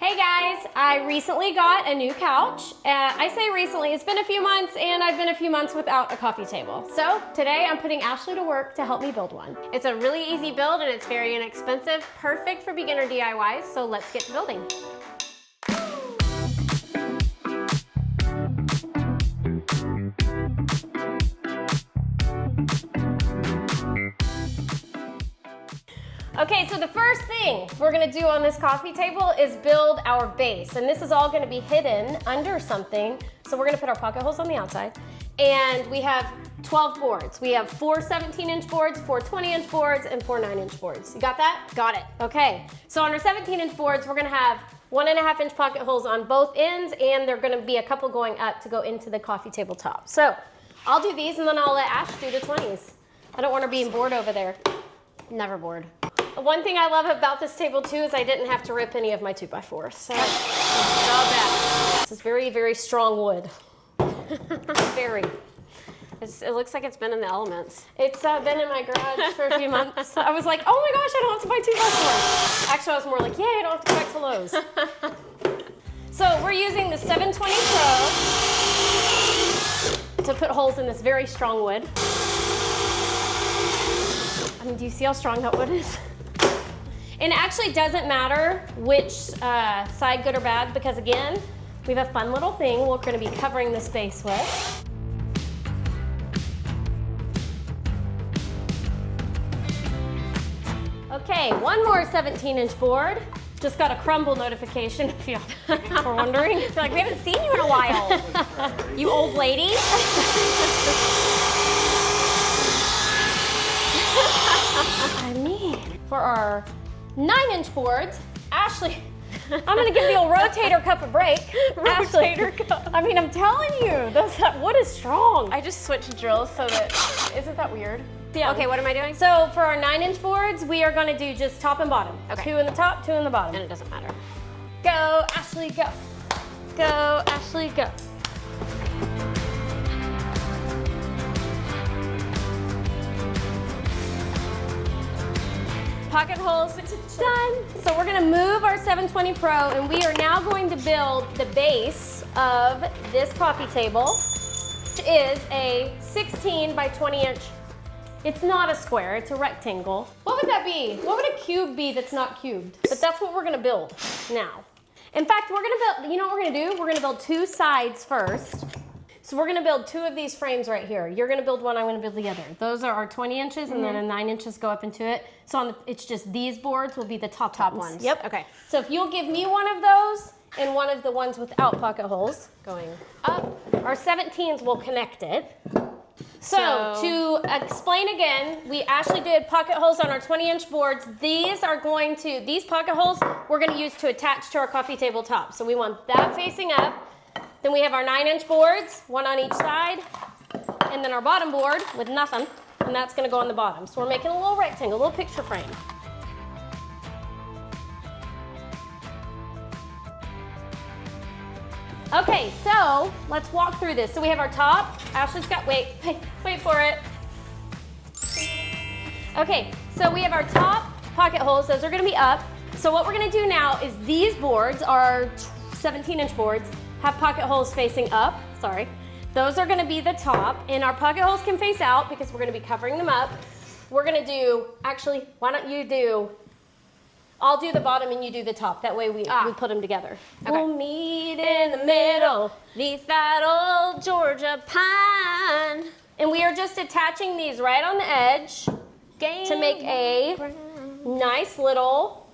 Hey guys, I recently got a new couch. I say recently, it's been a few months and I've been a few months without a coffee table. So today I'm putting Ashley to work to help me build one. It's a really easy build and it's very inexpensive, perfect for beginner DIYs, so let's get to building. Okay, so the first thing we're gonna do on this coffee table is build our base. And this is all gonna be hidden under something. So we're gonna put our pocket holes on the outside. And we have 12 boards. We have 4 17-inch boards, 4 20-inch boards, and 4 9-inch boards. You got that? Got it. Okay, so on our 17-inch boards, we're gonna have 1.5-inch pocket holes on both ends, and they're gonna be a couple going up to go into the coffee table top. So I'll do these and then I'll let Ash do the 20s. I don't want her being bored over there. Never bored. One thing I love about this table too is I didn't have to rip any of my 2x4s. So not bad. This is very, very strong wood. Very. It looks like it's been in the elements. It's been in my garage for a few months. I was like, oh my gosh, I don't have to buy 2x4s. Actually, I was more like, yay, I don't have to go back to Lowe's. So we're using the 720 Pro to put holes in this very strong wood. I mean, do you see how strong that wood is? And it actually doesn't matter which side, good or bad, because again, we have a fun little thing we're gonna be covering the space with. Okay, one more 17-inch board. Just got a crumble notification, if you were wondering. Feel like we haven't seen you in a while. You old lady. I mean, for our 9-inch boards, Ashley, I'm gonna give the old rotator cuff a break. Rotator cuff. I mean, I'm telling you, that wood is strong. I just switched drills so that, isn't that weird? Yeah. Okay, what am I doing? So for our 9-inch boards, we are gonna do just top and bottom. Okay. 2 in the top, 2 in the bottom. And it doesn't matter. Go, Ashley, go. Go, Ashley, go. Pocket holes done. So we're gonna move our 720 Pro and we are now going to build the base of this coffee table, which is a 16 by 20-inch. It's not a square, it's a rectangle. What would that be? What would a cube be that's not cubed? But that's what we're gonna build now. In fact, we're gonna build, you know what we're gonna do? We're gonna build 2 sides first. So we're gonna build 2 of these frames right here. You're gonna build one, I'm gonna build the other. Those are our 20 inches and then a 9 inches go up into it. So it's just these boards will be the top ones. Yep. Okay. So if you'll give me one of those and one of the ones without pocket holes going up, our 17s will connect it. So to explain again, we actually did pocket holes on our 20-inch boards. These pocket holes we're gonna use to attach to our coffee table top. So we want that facing up. Then we have our 9-inch boards, 1 on each side, and then our bottom board with nothing, and that's gonna go on the bottom. So we're making a little rectangle, a little picture frame. Okay, so let's walk through this. So we have our top. Ashley's got, wait for it. Okay, so we have our top pocket holes. Those are gonna be up. So what we're gonna do now is these boards, our 17-inch boards, have pocket holes facing up, sorry. Those are gonna be the top, and our pocket holes can face out because we're gonna be covering them up. We're gonna do, actually, why don't you do, I'll do the bottom and you do the top. That way we put them together. Okay. We'll meet in the middle, neath that old Georgia pine. And we are just attaching these right on the edge to make a nice little,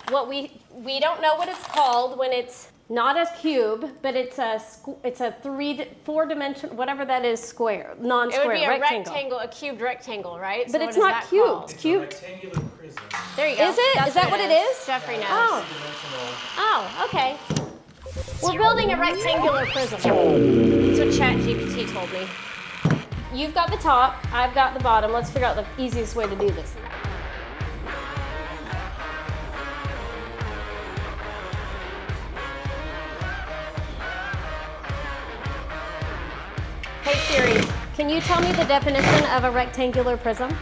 what we don't know what it's called when it's not a cube, but it's a 4-dimensional, whatever that is, square, non-square, rectangle. It would be a rectangle, a cubed rectangle, right? But so it's not cubed. It's cubed. A rectangular prism. There you go. Is it? Is that what it is? Jeffrey knows. Oh, okay. We're building a rectangular prism. That's what ChatGPT told me. You've got the top, I've got the bottom. Let's figure out the easiest way to do this. Hey Siri, can you tell me the definition of a rectangular prism?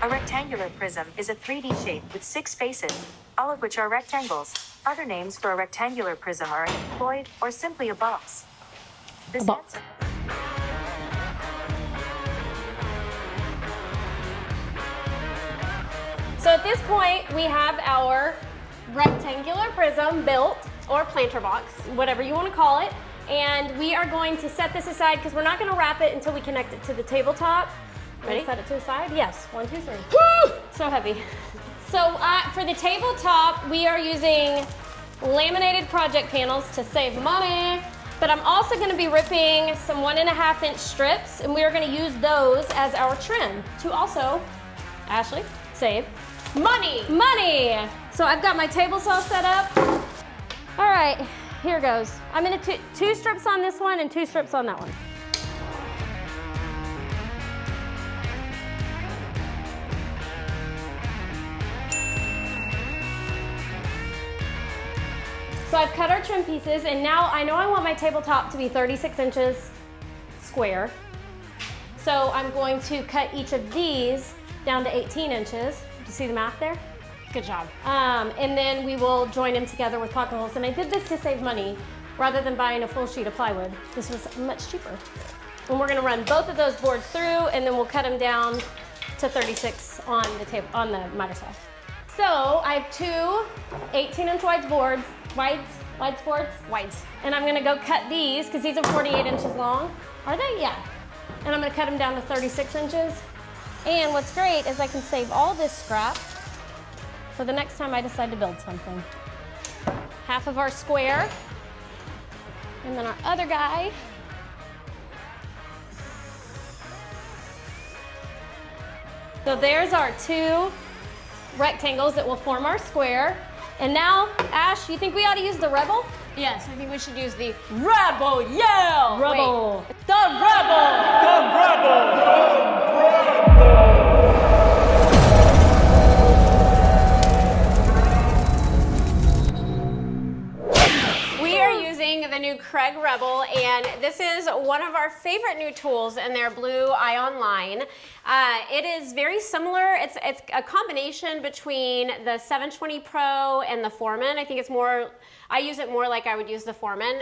A rectangular prism is a 3D shape with 6 faces. all of which are rectangles. Other names for a rectangular prism are a cuboid or simply a box. This answer. So at this point, we have our rectangular prism built, or planter box, whatever you want to call it. And we are going to set this aside because we're not going to wrap it until we connect it to the tabletop. Ready? Set it to the side? Yes. 1, 2, 3. Woo! So heavy. So for the tabletop, we are using laminated project panels to save money. But I'm also going to be ripping some 1.5-inch strips, and we are going to use those as our trim to also, Ashley, save money. So I've got my table saw set up. All right, here goes. I'm going to 2 strips on this one and 2 strips on that one. So I've cut our trim pieces, and now I know I want my tabletop to be 36 inches square. So I'm going to cut each of these down to 18 inches. Do you see the math there? Good job. And then we will join them together with pocket holes. And I did this to save money rather than buying a full sheet of plywood. This was much cheaper. And we're gonna run both of those boards through, and then we'll cut them down to 36 on the table, on the miter saw. So I have 2 18-inch wides boards, and I'm gonna go cut these because these are 48 inches long. Are they? Yeah. And I'm gonna cut them down to 36 inches. And what's great is I can save all this scrap for the next time I decide to build something. Half of our square, and then our other guy. So there's our 2 rectangles that will form our square. And now, Ash, you think we ought to use the Rebel? Yes, I think we should use the Rebel Yell! Rebel. Wait, the Rebel! The Rebel! We are using the new Craig Rebel, and this is one of our favorite new tools in their blue ion line. It is very similar. It's a combination between the 720 Pro and the Foreman. I think it's more, I use it more like I would use the Foreman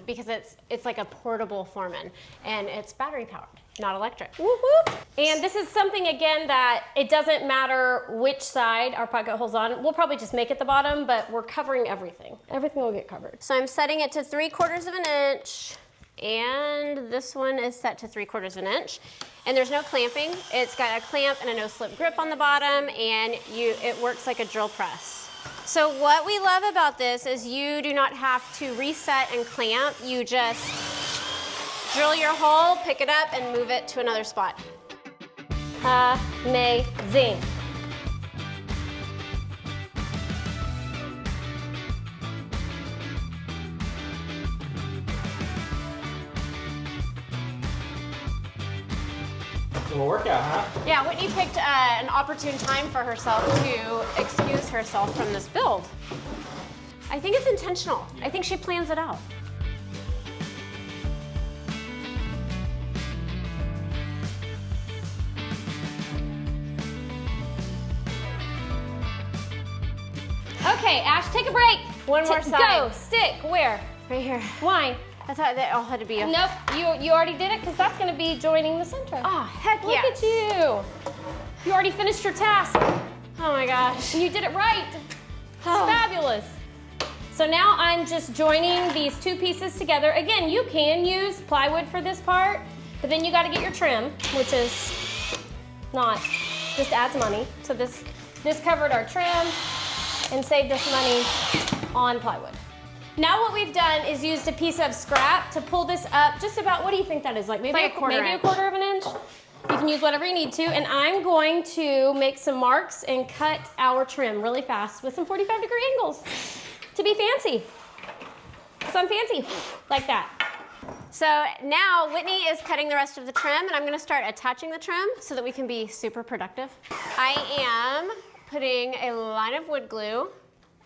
because it's like a portable Foreman, and it's battery powered, not electric. Whoop, whoop. And this is something, again, that it doesn't matter which side our pocket hole's on. We'll probably just make it the bottom, but we're covering everything. Everything will get covered. So I'm setting it to 3/4 of an inch, and this one is set to 3/4 of an inch. And there's no clamping. It's got a clamp and a no-slip grip on the bottom, and it works like a drill press. So what we love about this is you do not have to reset and clamp. You just drill your hole, pick it up, and move it to another spot. Amazing. Little workout, huh? Yeah, Whitney picked an opportune time for herself to excuse herself from this build. I think it's intentional. I think she plans it out. Okay, Ash, take a break. One more side. Go, stick, where? Right here. Why? I thought that all had to be a... Nope, you already did it because that's gonna be joining the center. Oh, heck Look yes. at you. You already finished your task. Oh my gosh. And you did it right. It's Oh. fabulous. So now I'm just joining these 2 pieces together. Again, you can use plywood for this part, but then you gotta get your trim, which is not, just adds money. So this covered our trim and saved us money on plywood. Now what we've done is used a piece of scrap to pull this up just about, what do you think that is? Like maybe Like a quarter maybe inch. a 1/4 of an inch? You can use whatever you need to, and I'm going to make some marks and cut our trim really fast with some 45-degree angles to be fancy. So I'm fancy, like that. So now Whitney is cutting the rest of the trim, and I'm gonna start attaching the trim so that we can be super productive. I am putting a line of wood glue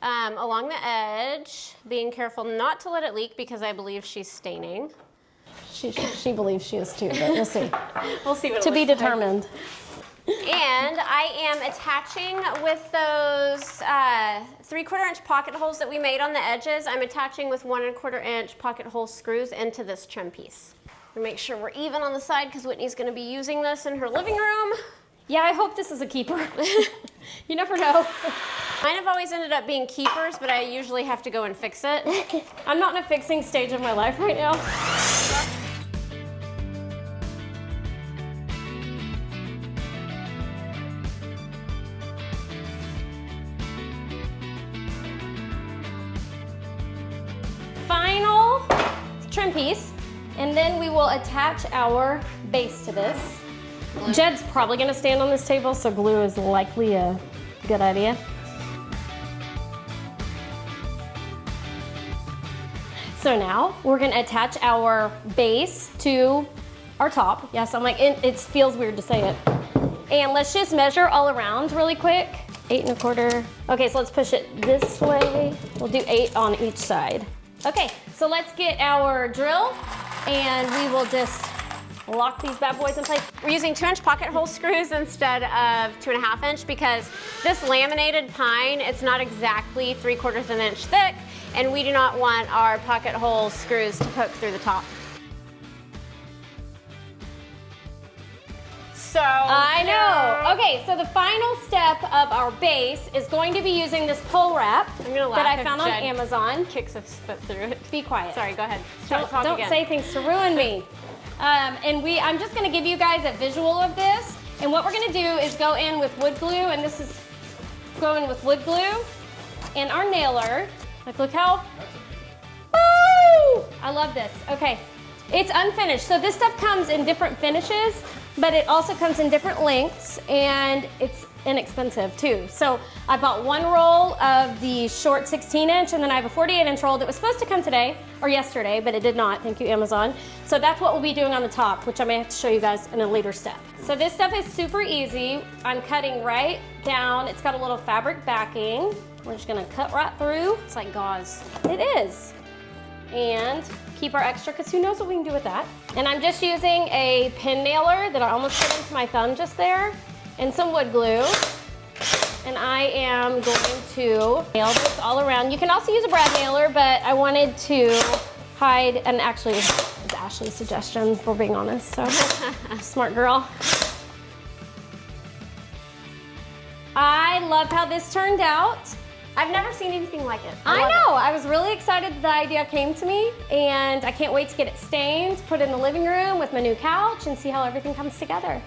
along the edge, being careful not to let it leak because I believe she's staining. She believes she is too, but we'll see. We'll see what it To be looks like. determined. And I am attaching with those 3/4 inch pocket holes that we made on the edges. I'm attaching with 1 1/4 inch pocket hole screws into this trim piece. We make sure we're even on the side because Whitney's going to be using this in her living room. Yeah, I hope this is a keeper. You never know. Mine have always ended up being keepers, but I usually have to go and fix it. I'm not in a fixing stage of my life right now. Final trim piece, and then we will attach our base to this. Jed's probably gonna stand on this table, so glue is likely a good idea. So now we're gonna attach our base to our top. Yes, I'm like, it feels weird to say it. And let's just measure all around really quick. 8 1/4. Okay, so let's push it this way. We'll do 8 on each side. Okay, so let's get our drill and we will just lock these bad boys in place. We're using 2 inch pocket hole screws instead of 2 1/2 inch because this laminated pine, it's not exactly 3/4 of an inch thick, and we do not want our pocket hole screws to poke through the top. So I know. Okay, so the final step of our base is going to be using this pole wrap I'm gonna laugh that I if found on Jed Amazon. kicks a foot through it. Be quiet. Sorry, go ahead. Don't say things to ruin me. I'm just gonna give you guys a visual of this. And what we're gonna do is go in with wood glue, and this is going with wood glue and our nailer. Like, look how, woo! I love this. Okay, it's unfinished. So this stuff comes in different finishes, but it also comes in different lengths, and it's inexpensive too. So I bought 1 roll of the short 16 inch, and then I have a 48 inch roll that was supposed to come today or yesterday, but it did not. Thank you, Amazon. So that's what we'll be doing on the top, which I may have to show you guys in a later step. So this stuff is super easy. I'm cutting right down. It's got a little fabric backing. We're just gonna cut right through. It's like gauze. It is. And keep our extra, because who knows what we can do with that. And I'm just using a pin nailer that I almost put into my thumb just there, and some wood glue. And I am going to nail this all around. You can also use a brad nailer, but I wanted to hide, and actually it's Ashley's suggestion, if we're being honest, so smart girl. I love how this turned out. I've never seen anything like it. I know, I was really excited that the idea came to me, and I can't wait to get it stained, put it in the living room with my new couch, and see how everything comes together.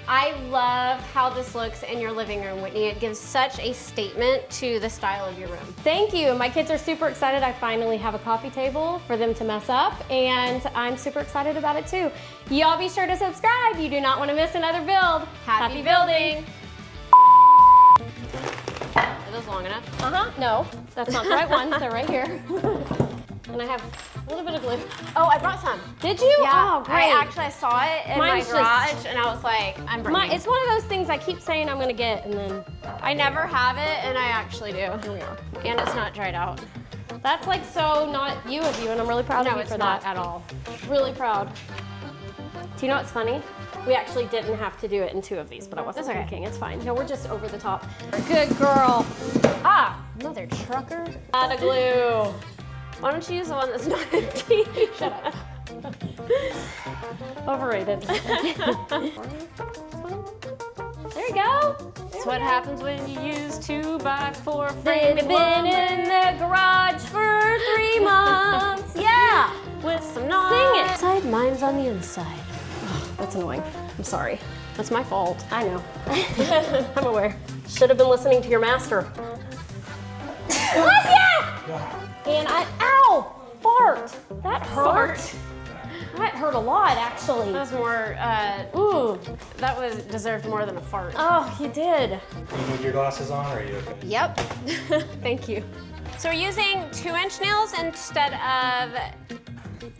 I love how this looks in your living room, Whitney. It gives such a statement to the style of your room. Thank you. My kids are super excited. I finally have a coffee table for them to mess up, and I'm super excited about it too. Y'all be sure to subscribe. You do not want to miss another build. Happy building. Are those long enough? No, that's not the right ones. They're right here. And I have a little bit of glue. Oh, I brought some. Did you? Yeah, Oh, great. I saw it in Mine's my garage, just- and I was like, I'm bringing. It's one of those things I keep saying I'm gonna get, and then I never have it, and I actually do. here we are. And it's not dried out. That's like so not you of you, and I'm really proud of No, you it's for not that. at all. Really proud. Do you know what's funny? We actually didn't have to do it in 2 of these, but I wasn't That's okay. thinking. It's fine. No, we're just over the top. Good girl. Ah, Mother trucker. out of glue. Why don't you use the one that's not empty? Shut up. Overrated. There you go. That's what happens when you use 2x4 They've framing been in the garage for 3 months. Yeah. with some knots. Sing it. Outside, mine's on the inside. That's annoying. I'm sorry. That's my fault. I know. I'm aware. Should have been listening to your master. Bless you! And ow! Fart. That hurt. Fart. That hurt a lot, actually. That was more, Ooh. that was deserved more than a fart. Oh, you did. You need your glasses on, or are you okay? Yep. Thank you. So we're using 2-inch nails instead of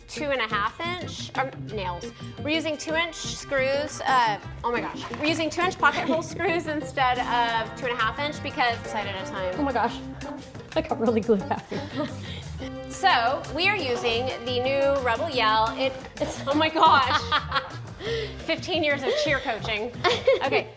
2.5 inch nails. We're using 2-inch screws. Oh my gosh. We're using 2-inch pocket hole screws instead of 2.5 inch because side at a Oh time. my gosh. I got really glued happy. So we are using the new Rebel Yell. It's oh my gosh. 15 years of cheer coaching. Okay.